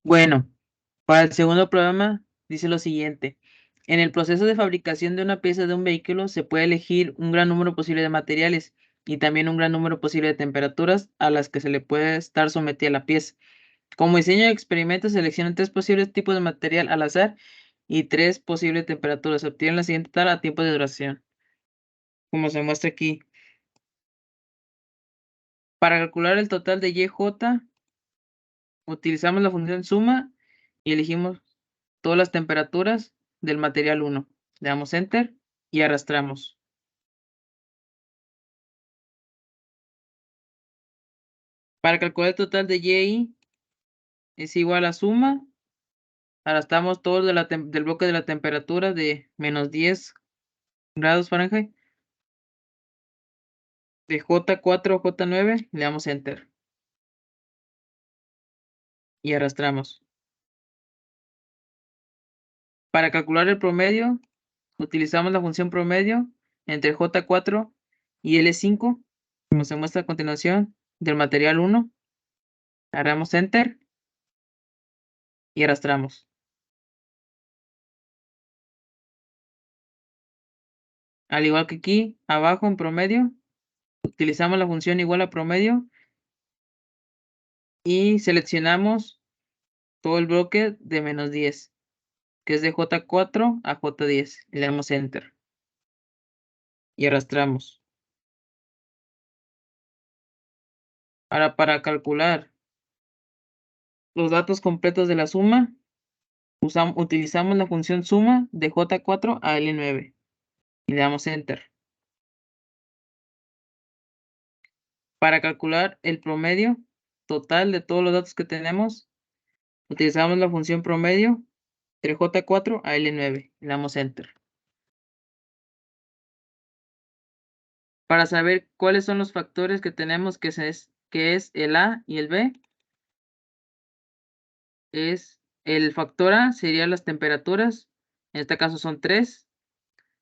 Bueno, para el segundo programa dice lo siguiente. En el proceso de fabricación de una pieza de un vehículo se puede elegir un gran número posible de materiales y también un gran número posible de temperaturas a las que se le puede estar sometida la pieza. Como diseño de experimento, seleccionan tres posibles tipos de material al azar y tres posibles temperaturas. Se obtiene la siguiente tabla a tiempo de duración, como se muestra aquí. Para calcular el total de YJ, utilizamos la función suma y elegimos todas las temperaturas del material 1. Le damos Enter y arrastramos. Para calcular el total de Y es igual a suma. Arrastramos todo del bloque de la temperatura de -10 grados Fahrenheit, de J4 a J9, le damos Enter y arrastramos. Para calcular el promedio, utilizamos la función promedio entre J4 y L5, como se muestra a continuación, del material 1. Le damos Enter y arrastramos. Al igual que aquí, abajo en promedio, utilizamos la función igual a promedio y seleccionamos todo el bloque de -10, que es de J4 a J10. Le damos Enter y arrastramos. Ahora, para calcular los datos completos de la suma, utilizamos la función suma de J4 a L9 y le damos Enter. Para calcular el promedio total de todos los datos que tenemos, utilizamos la función promedio de J4 a L9 y le damos Enter. Para saber cuáles son los factores que tenemos, que es el A y el B, el factor A sería las temperaturas, en este caso son 3.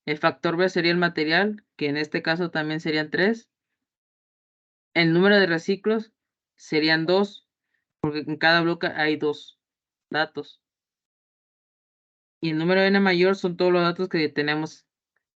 El factor B sería el material, que en este caso también serían 3. El número de reciclos serían 2, porque en cada bloque hay 2 datos. Y el número n mayor son todos los datos que tenemos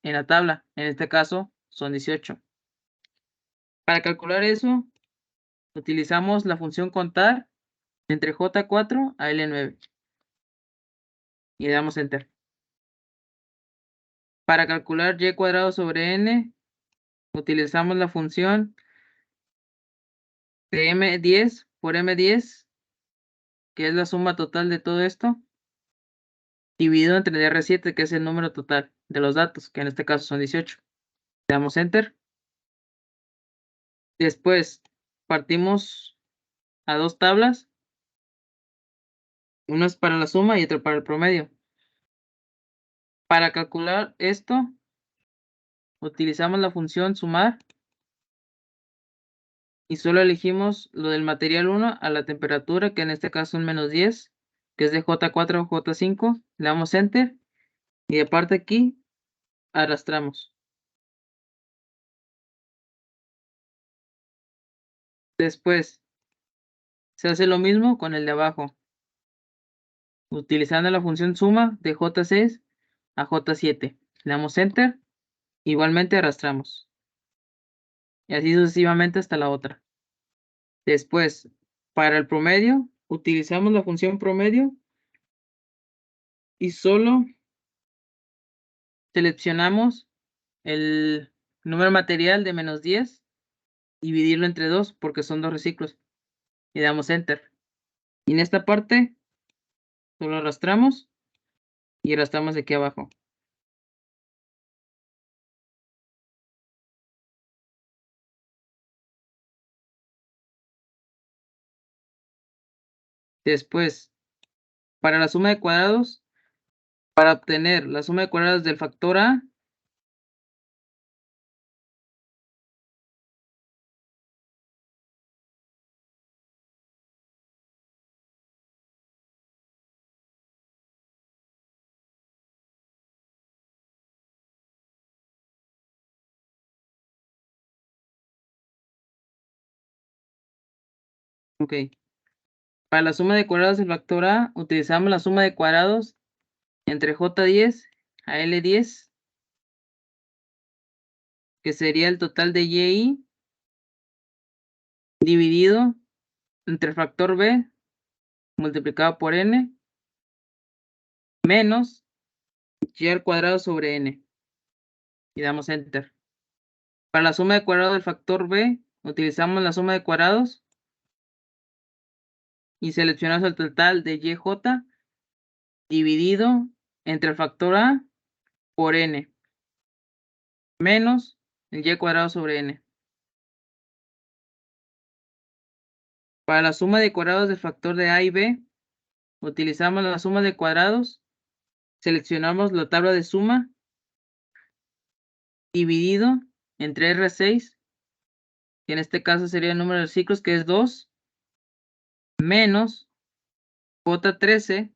en la tabla, en este caso son 18. Para calcular eso, utilizamos la función contar entre J4 a L9 y le damos Enter. Para calcular y cuadrado sobre n, utilizamos la función de m10 por m10, que es la suma total de todo esto, dividido entre dr7, que es el número total de los datos, que en este caso son 18. Le damos Enter. Después partimos a dos tablas, una es para la suma y otra para el promedio. Para calcular esto, utilizamos la función sumar y solo elegimos lo del material 1 a la temperatura, que en este caso es -10, que es de J4 a J5. Le damos Enter y de parte aquí arrastramos. Después se hace lo mismo con el de abajo, utilizando la función suma de J6 a J7. Le damos Enter, igualmente arrastramos. Y así sucesivamente hasta la otra. Después, para el promedio, utilizamos la función promedio y solo seleccionamos el número material de -10, dividirlo entre 2 porque son 2 reciclos y damos Enter. Y en esta parte solo arrastramos y arrastramos de aquí abajo. Después, para la suma de cuadrados, para obtener la suma de cuadrados del factor A, ok, Para la suma de cuadrados del factor A, utilizamos la suma de cuadrados entre J10 a L10, que sería el total de YI dividido entre el factor B multiplicado por N menos Y al cuadrado sobre N. Y damos Enter. Para la suma de cuadrados del factor B, utilizamos la suma de cuadrados y seleccionamos el total de YJ dividido entre el factor A por N menos el Y cuadrado sobre N. Para la suma de cuadrados del factor de A y B, utilizamos la suma de cuadrados, seleccionamos la tabla de suma dividido entre R6, que en este caso sería el número de ciclos, que es 2, menos J13,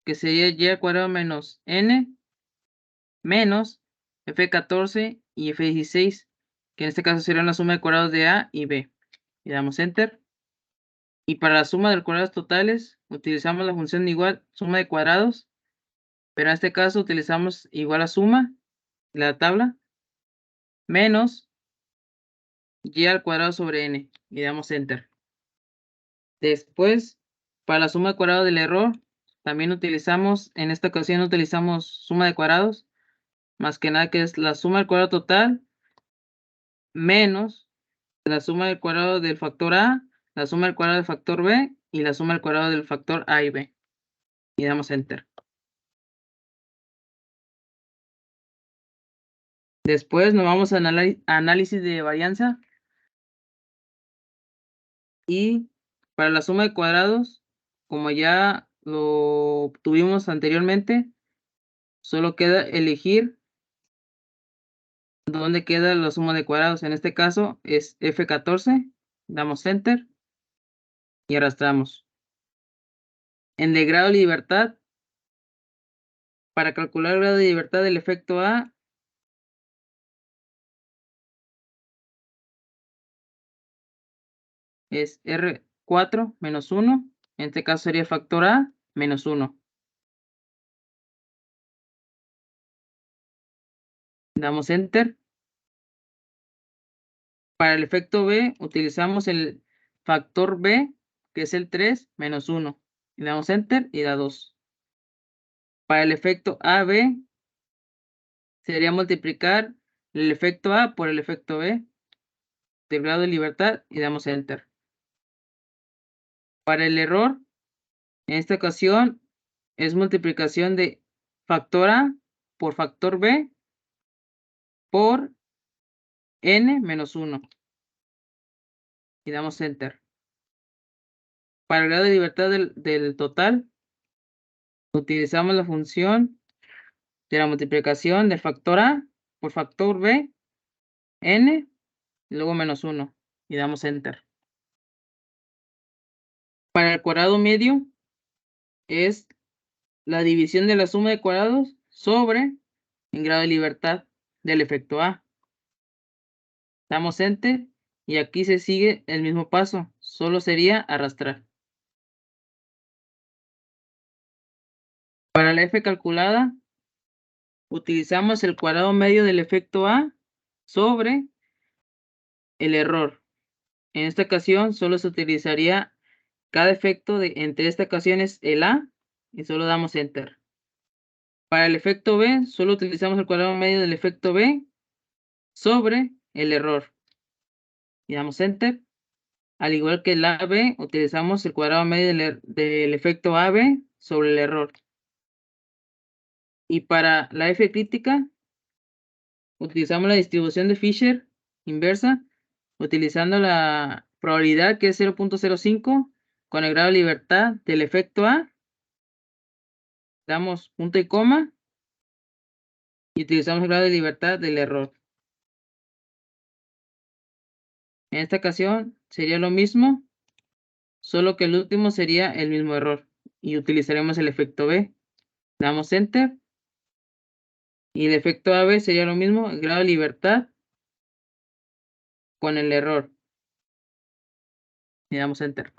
que sería Y al cuadrado menos N, menos F14 y F16, que en este caso serían la suma de cuadrados de A y B. Y damos Enter. Y para la suma de los cuadrados totales, utilizamos la función igual suma de cuadrados, pero en este caso utilizamos igual a suma, la tabla, menos Y al cuadrado sobre N. Y damos Enter. Después, para la suma de cuadrados del error, también utilizamos, en esta ocasión utilizamos suma de cuadrados, más que nada que es la suma del cuadrado total, menos la suma del cuadrado del factor A, la suma del cuadrado del factor B y la suma del cuadrado del factor A y B. Y damos Enter. Después nos vamos a análisis de varianza. Y para la suma de cuadrados, como ya lo tuvimos anteriormente, solo queda elegir dónde queda la suma de cuadrados. En este caso es F14. Damos Enter y arrastramos. En el grado de libertad, para calcular el grado de libertad del efecto A, es R4 menos 1. En este caso sería el factor A menos 1. Damos Enter. Para el efecto B, utilizamos el factor B, que es el 3 menos 1. Y damos Enter y da 2. Para el efecto AB, sería multiplicar el efecto A por el efecto B del grado de libertad y damos Enter. Para el error, en esta ocasión, es multiplicación de factor A por factor B por N menos 1. Y damos Enter. Para el grado de libertad del total, utilizamos la función de la multiplicación del factor A por factor B, N, y luego menos 1. Y damos Enter. Para el cuadrado medio, es la división de la suma de cuadrados sobre el grado de libertad del efecto A. Damos Enter y aquí se sigue el mismo paso, solo sería arrastrar. Para la F calculada, utilizamos el cuadrado medio del efecto A sobre el error. En esta ocasión solo se utilizaría cada efecto entre esta ocasión es el A y solo damos Enter. Para el efecto B, solo utilizamos el cuadrado medio del efecto B sobre el error. Y damos Enter. Al igual que el AB, utilizamos el cuadrado medio del efecto AB sobre el error. Y para la F crítica, utilizamos la distribución de Fisher inversa, utilizando la probabilidad que es 0.05 con el grado de libertad del efecto A. Damos punto y coma y utilizamos el grado de libertad del error. En esta ocasión sería lo mismo, solo que el último sería el mismo error y utilizaremos el efecto B. Damos Enter y el efecto AB sería lo mismo, el grado de libertad con el error. Y damos enter.